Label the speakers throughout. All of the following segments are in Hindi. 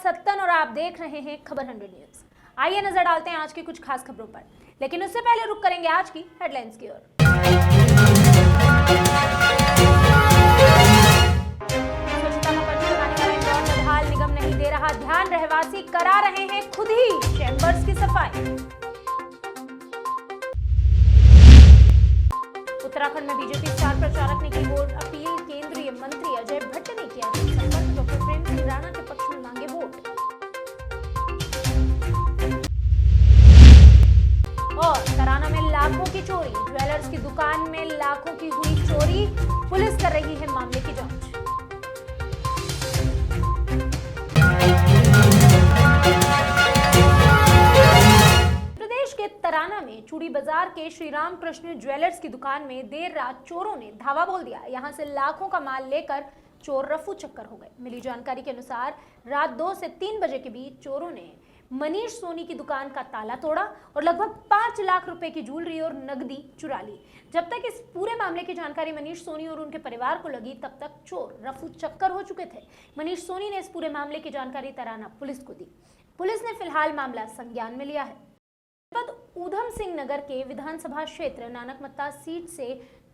Speaker 1: सत्तन और आप देख रहे हैं खबर 100 न्यूज। आइए नजर डालते हैं आज की कुछ खास खबरों पर, लेकिन उससे पहले रुक करेंगे आज की हेडलाइंस की ओर। स्वच्छता का पर्ची लगाने वाला इंदौर फिलहाल निगम नहीं दे रहा ध्यान, रहवासी करा रहे हैं खुद ही चैंबर्स की सफाई। उत्तराखंड में बीजेपी स्टार प्रचारक ने की वोट अपील, केंद्रीय मंत्री अजय भट्ट ने किया संपर्क, डॉक्टर प्रेम सिंह राणा के पक्ष में मांगे वोट। और तराना में लाखों की चोरी, ज्वेलर्स की दुकान में लाखों की हुई चोरी, पुलिस कर रही है मामले की जांच। तराना में चूड़ी बाजार के श्री राम कृष्ण ज्वेलर्स की दुकान में देर रात चोरों ने धावा बोल दिया। यहां से लाखों का माल लेकर चोर रफू चक्कर हो गए। मिली जानकारी के अनुसार रात 2 से 3 बजे के बीच चोरों ने मनीष सोनी की दुकान का ताला तोड़ा और लगभग 5 लाख रुपए की ज्वेलरी और नकदी चुरा ली। जब तक इस पूरे मामले की जानकारी मनीष सोनी और उनके परिवार को लगी, तब तक चोर रफू चक्कर हो चुके थे। मनीष सोनी ने इस पूरे मामले की जानकारी तराना पुलिस को दी। पुलिस ने फिलहाल मामला संज्ञान में लिया है। ऊधम सिंह नगर के विधानसभा क्षेत्र नानकमत्ता सीट से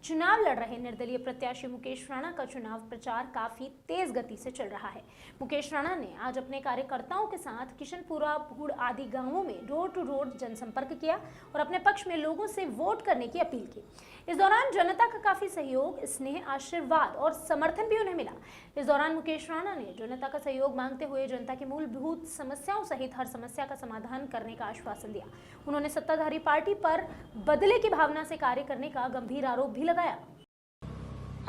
Speaker 1: चुनाव लड़ रहे निर्दलीय प्रत्याशी मुकेश राणा का चुनाव प्रचार काफी तेज गति से चल रहा है। मुकेश राणा ने आज अपने कार्यकर्ताओं के साथ किशनपुरा, भूड़ आदि गांवों में डोर टू डोर जनसंपर्क किया और अपने पक्ष में लोगों से वोट करने की अपील की। इस दौरान जनता का काफी सहयोग, स्नेह, आशीर्वाद और समर्थन भी उन्हें मिला। इस दौरान मुकेश राणा ने जनता का सहयोग मांगते हुए जनता की मूलभूत समस्याओं सहित हर समस्या का समाधान करने का आश्वासन दिया। उन्होंने सत्ताधारी पार्टी पर बदले की भावना से कार्य करने का गंभीर आरोप भी लगाया।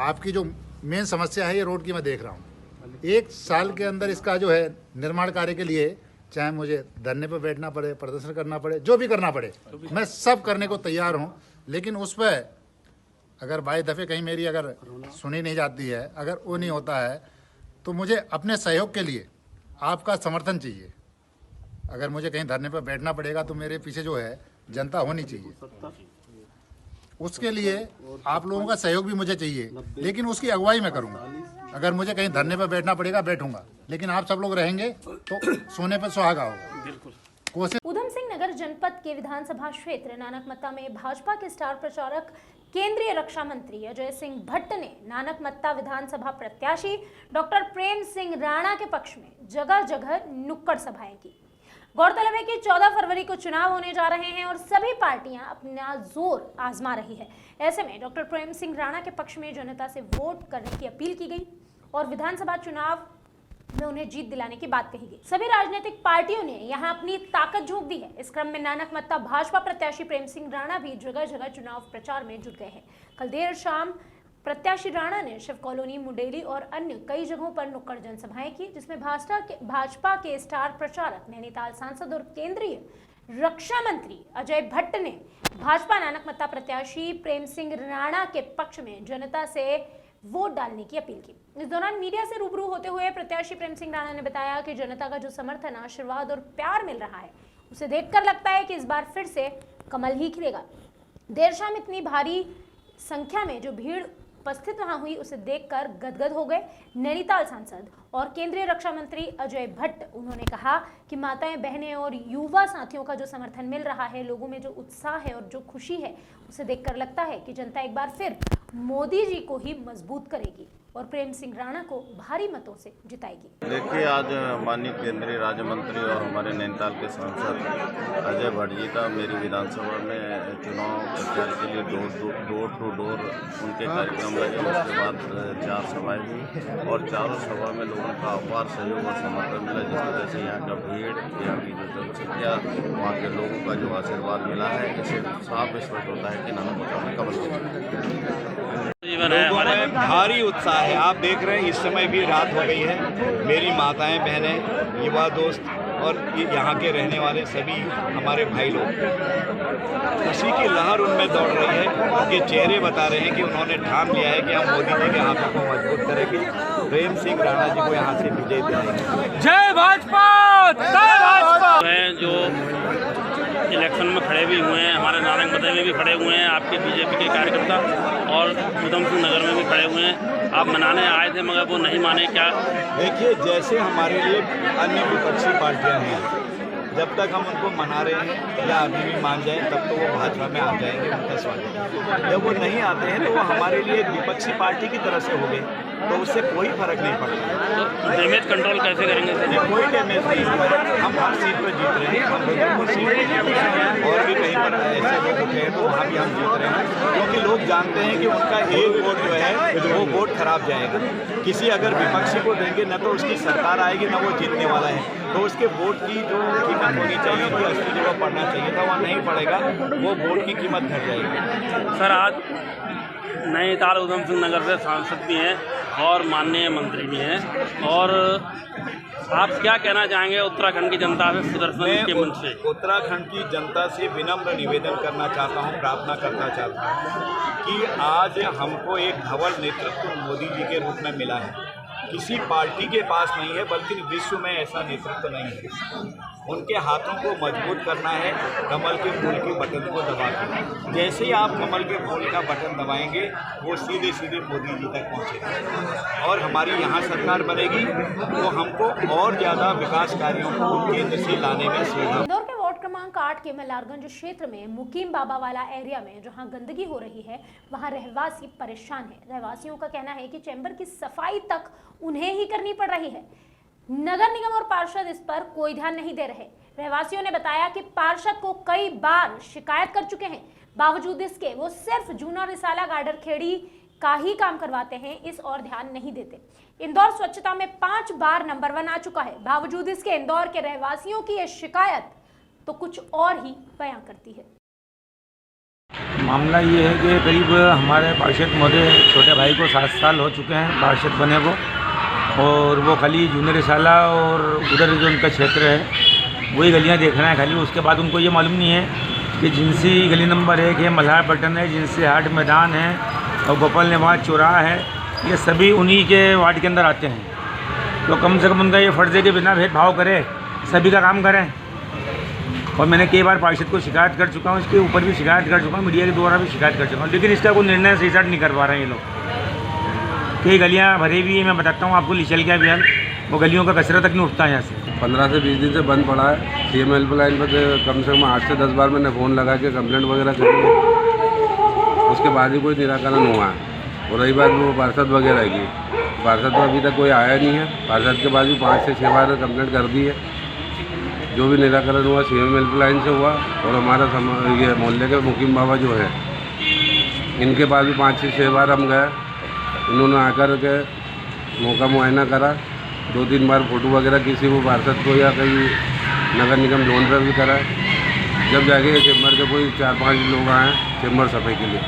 Speaker 2: आपकी जो मेन समस्या है ये रोड की मैं देख रहा हूँ। 1 साल के अंदर इसका जो है निर्माण कार्य के लिए चाहे मुझे धरने पर बैठना पड़े, प्रदर्शन करना पड़े, जो भी करना पड़े, मैं सब करने को तैयार हूँ। लेकिन उस पर अगर बाई दफ़े कहीं मेरी अगर सुनी नहीं जाती है, अगर वो नहीं होता है, तो मुझे अपने सहयोग के लिए आपका समर्थन चाहिए। अगर मुझे कहीं धरने पर बैठना पड़ेगा तो मेरे पीछे जो है जनता होनी चाहिए। उसके लिए आप लोगों का सहयोग भी मुझे चाहिए, लेकिन उसकी अगुवाई मैं करूंगा। अगर मुझे कहीं धरने पर बैठना पड़ेगा, बैठूंगा, लेकिन आप सब लोग रहेंगे तो सोने पर सुहागा होगा।
Speaker 1: ऊधम सिंह नगर जनपद के विधानसभा क्षेत्र नानकमत्ता में भाजपा के स्टार प्रचारक केंद्रीय रक्षा मंत्री अजय सिंह भट्ट ने नानकमत्ता विधानसभा प्रत्याशी डॉक्टर प्रेम सिंह राणा के पक्ष में जगह जगह नुक्कड़ सभाएं की। गौरतलब है कि 14 फरवरी को चुनाव होने जा रहे हैं और सभी पार्टियां अपना जोर आजमा रही है। ऐसे में डॉक्टर प्रेम सिंह राणा के पक्ष में जनता से वोट करने की अपील की गई और विधानसभा चुनाव में उन्हें जीत दिलाने की बात कही गई। सभी राजनीतिक पार्टियों ने यहां अपनी ताकत झोंक दी है। इस क्रम में नानकमत्ता भाजपा प्रत्याशी प्रेम सिंह राणा भी जगह जगह चुनाव प्रचार में जुट गए हैं। कल देर शाम प्रत्याशी राणा ने शिव कॉलोनी, मुंडेली और अन्य कई जगहों पर नुक्कड़ जनसभाएं की, जिसमें भाजपा के स्टार प्रचारक, नैनीताल सांसद और केंद्रीय रक्षा मंत्री अजय भट्ट ने भाजपा नानकमत्ता प्रत्याशी प्रेम सिंह राणा के पक्ष में जनता से वोट डालने की अपील की। इस दौरान मीडिया से रूबरू होते हुए प्रत्याशी प्रेम सिंह राणा ने बताया कि जनता का जो समर्थन, आशीर्वाद और प्यार मिल रहा है, उसे देखकर लगता है कि इस बार फिर से कमल ही खिलेगा। देर शाम इतनी भारी संख्या में जो भीड़ उपस्थित वहां हुई, उसे देखकर गदगद हो गए नैनीताल सांसद और केंद्रीय रक्षा मंत्री अजय भट्ट। उन्होंने कहा कि माताएं, बहनें और युवा साथियों का जो समर्थन मिल रहा है, लोगों में जो उत्साह है और जो खुशी है, उसे देखकर लगता है कि जनता एक बार फिर मोदी जी को ही मजबूत करेगी और प्रेम सिंह राणा को भारी मतों से जिताएगी।
Speaker 3: देखिए, आज माननीय केंद्रीय राज्य मंत्री और हमारे नैनीताल के सांसद अजय भट्ट जी का मेरी विधानसभा में चुनाव प्रचार के लिए डोर टू डोर उनके कार्यक्रम लगे। उसके बाद 4 सभाएं हुई और चारों सभा में लोगों का अपार सहयोग और समर्थन मिला। जिस तरह से यहाँ का भीड़, यहाँ की जो जनसंख्या, वहाँ के लोगों का जो आशीर्वाद मिला है, इससे साफ स्पष्ट होता है कि नानकमत्ता में कमल
Speaker 4: लोगों में भारी उत्साह है। आप देख रहे हैं इस समय भी रात हो गई है। मेरी माताएं, बहनें, युवा दोस्त और यहाँ के रहने वाले सभी हमारे भाई लोग, खुशी की लहर उनमें दौड़ रही है। उनके चेहरे बता रहे हैं कि उन्होंने ठान लिया है कि हम मोदी जी के हाथों को मजबूत करेंगे, प्रेम सिंह राणा जी को यहाँ से विजय दिलाएंगे।
Speaker 5: जय भाजपा, जय भाजपा।
Speaker 6: जो इलेक्शन में खड़े भी हुए हैं, हमारे नारायणगढ़ में भी खड़े हुए हैं आपके बीजेपी के कार्यकर्ता, और उधम सिंह नगर में भी खड़े हुए हैं। आप मनाने आए थे मगर वो नहीं माने, क्या?
Speaker 4: देखिए, जैसे हमारे लिए अन्य विपक्षी पार्टियां हैं, जब तक हम उनको मना रहे हैं या अभी भी मान जाएं तब तो वो भाजपा में आ जाएंगे, उनका स्वागत है। जब वो नहीं आते हैं तो वो हमारे लिए एक विपक्षी पार्टी की तरह से हो गए, तो उससे कोई फर्क नहीं पड़ता।
Speaker 6: तो डैमेज कंट्रोल कैसे करेंगे सर?
Speaker 4: कोई डैमेज नहीं हुआ, हम हर सीट पर जीत रहे हैं, हम बिल्कुल सीट पर जीत रहे हैं। और भी कहीं पर ऐसे लोग उठे हैं तो वहाँ भी हम जीत रहे हैं, क्योंकि लोग जानते हैं कि उनका एक वोट जो है वो वोट खराब जाएगा। किसी अगर विपक्षी को देंगे न तो उसकी सरकार आएगी न वो जीतने वाला है, तो उसके वोट की जो कीमत होनी चाहिए थी, असली जगह पड़ना चाहिए था, वहाँ नहीं पड़ेगा, वो वोट की कीमत घट जाएगी।
Speaker 6: सर, आज नैनीताल उधम सिंह नगर से सांसद भी हैं और माननीय मंत्री भी हैं, और आप क्या कहना चाहेंगे उत्तराखंड की जनता से सुदर्शन के मंच से?
Speaker 4: उत्तराखंड की जनता से विनम्र निवेदन करना चाहता हूँ, प्रार्थना करना चाहता हूँ कि आज हमको एक धवल नेतृत्व मोदी जी के रूप में मिला है। किसी पार्टी के पास नहीं है, बल्कि विश्व में ऐसा नेतृत्व नहीं है। उनके हाथों को मजबूत करना है, कमल के फूल के बटन को दबाकर। जैसे ही आप कमल के फूल का बटन दबाएंगे, वो सीधे सीधे मोदी जी तक पहुँचेगा और हमारी यहाँ सरकार बनेगी, तो हमको और ज़्यादा विकास कार्यों को केंद्र से लाने में सुविधा।
Speaker 1: इंदौर के वार्ड क्रमांक 8 के मल्हारगंज क्षेत्र में मुकीम बाबा वाला एरिया में जहां गंदगी हो रही है, वहां रहवासी परेशान हैं। रहवासियों का कहना है कि चैम्बर की सफाई तक उन्हें ही करनी पड़ रही है। नगर निगम और पार्षद इस पर कोई ध्यान नहीं दे रहे। रहवासियों ने बताया कि पार्षद को कई बार शिकायत कर चुके हैं, बावजूद इसके वो सिर्फ जूना रिसाला गार्डर खेड़ी का ही काम करवाते हैं, इस और ध्यान नहीं देते। इंदौर स्वच्छता में 5 बार नंबर 1 आ चुका है, बावजूद इसके इंदौर के रहवासियों की यह शिकायत तो कुछ और ही बयां करती है।
Speaker 7: मामला ये है कि करीब हमारे पार्षद महोदय छोटे भाई को 7 साल हो चुके हैं पार्षद बने को, और वो खाली जूनियर रिसाला और उधर जो उनका क्षेत्र है वही गलियां देख रहे हैं खाली। उसके बाद उनको ये मालूम नहीं है कि जिनसी गली नंबर 1 है, मल्हार पट्टन है, जिनसी हाट मैदान है और गोपाल निवास चौराहा है, ये सभी उन्हीं के वार्ड के अंदर आते हैं। तो कम से कम उनका ये फ़र्ज़ है कि बिना भेदभाव करे सभी का काम करें। और मैंने कई बार पार्षद को शिकायत कर चुका हूँ, इसके ऊपर भी शिकायत कर चुका हूँ, मीडिया के द्वारा भी शिकायत कर चुका हूँ, लेकिन इसका कोई निर्णय सही साट नहीं कर पा रहे हैं ये लोग। कई गलियाँ भरी हुई है, मैं बताता हूँ आपको, लिचल के अभियान, वो गलियों का कचरा तक नहीं उठता है यहाँ से।
Speaker 8: 15 से 20 दिन से बंद पड़ा है। CM हेल्पलाइन पर कम से कम 8 से 10 बार मैंने फ़ोन लगा के कंप्लेंट वगैरह करी है, उसके बाद ही कोई निराकरण हुआ है। और रही बात वो पार्षद वगैरह की, पार्षद तो अभी तक कोई आया नहीं है। पार्षद के बाद भी 5 से 6 बार कंप्लेंट कर दी है। जो भी निराकरण हुआ CM हेल्पलाइन से हुआ, और हमारा ये मोहल्ले के मुकीम बाबा जो है, इनके पास भी 5 से 6 बार हम गए। इन्होंने आकर के मौका मुआयना करा, 2-3 बार फ़ोटो वगैरह किसी को पार्षद को या कहीं नगर निगम लोन पर भी करा। जब जाके चैम्बर के कोई 4-5 लोग आए चैम्बर सफाई के लिए,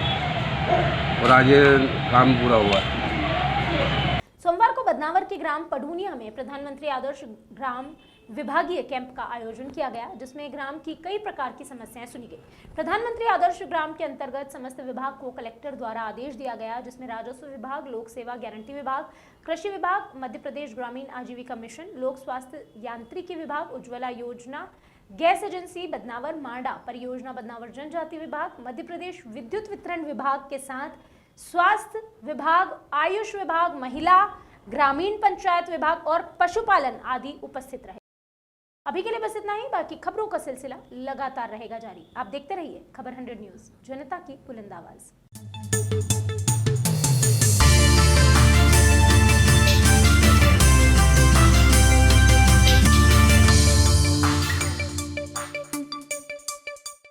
Speaker 8: और आज ये काम पूरा हुआ।
Speaker 1: सोमवार को बदनावर के ग्राम पडूनिया में प्रधानमंत्री आदर्श ग्राम विभागीय कैंप का आयोजन किया गया, जिसमें ग्राम की कई प्रकार की समस्याएं सुनी गई। प्रधानमंत्री आदर्श ग्राम के अंतर्गत समस्त विभाग को कलेक्टर द्वारा आदेश दिया गया, जिसमें राजस्व विभाग, लोक सेवा गारंटी विभाग, कृषि विभाग, मध्य प्रदेश ग्रामीण आजीविका मिशन, लोक स्वास्थ्य यांत्रिकी विभाग, उज्ज्वला योजना, गैस एजेंसी बदनावर, मांडा परियोजना बदनावर जनजाति विभाग, मध्य प्रदेश विद्युत वितरण विभाग के साथ स्वास्थ्य विभाग, आयुष विभाग, महिला ग्रामीण पंचायत विभाग और पशुपालन आदि उपस्थित रहे। अभी के लिए बस इतना ही, बाकी खबरों का सिलसिला लगातार रहेगा जारी। आप देखते रहिए खबर 100 न्यूज़, जनता की बुलंद आवाज।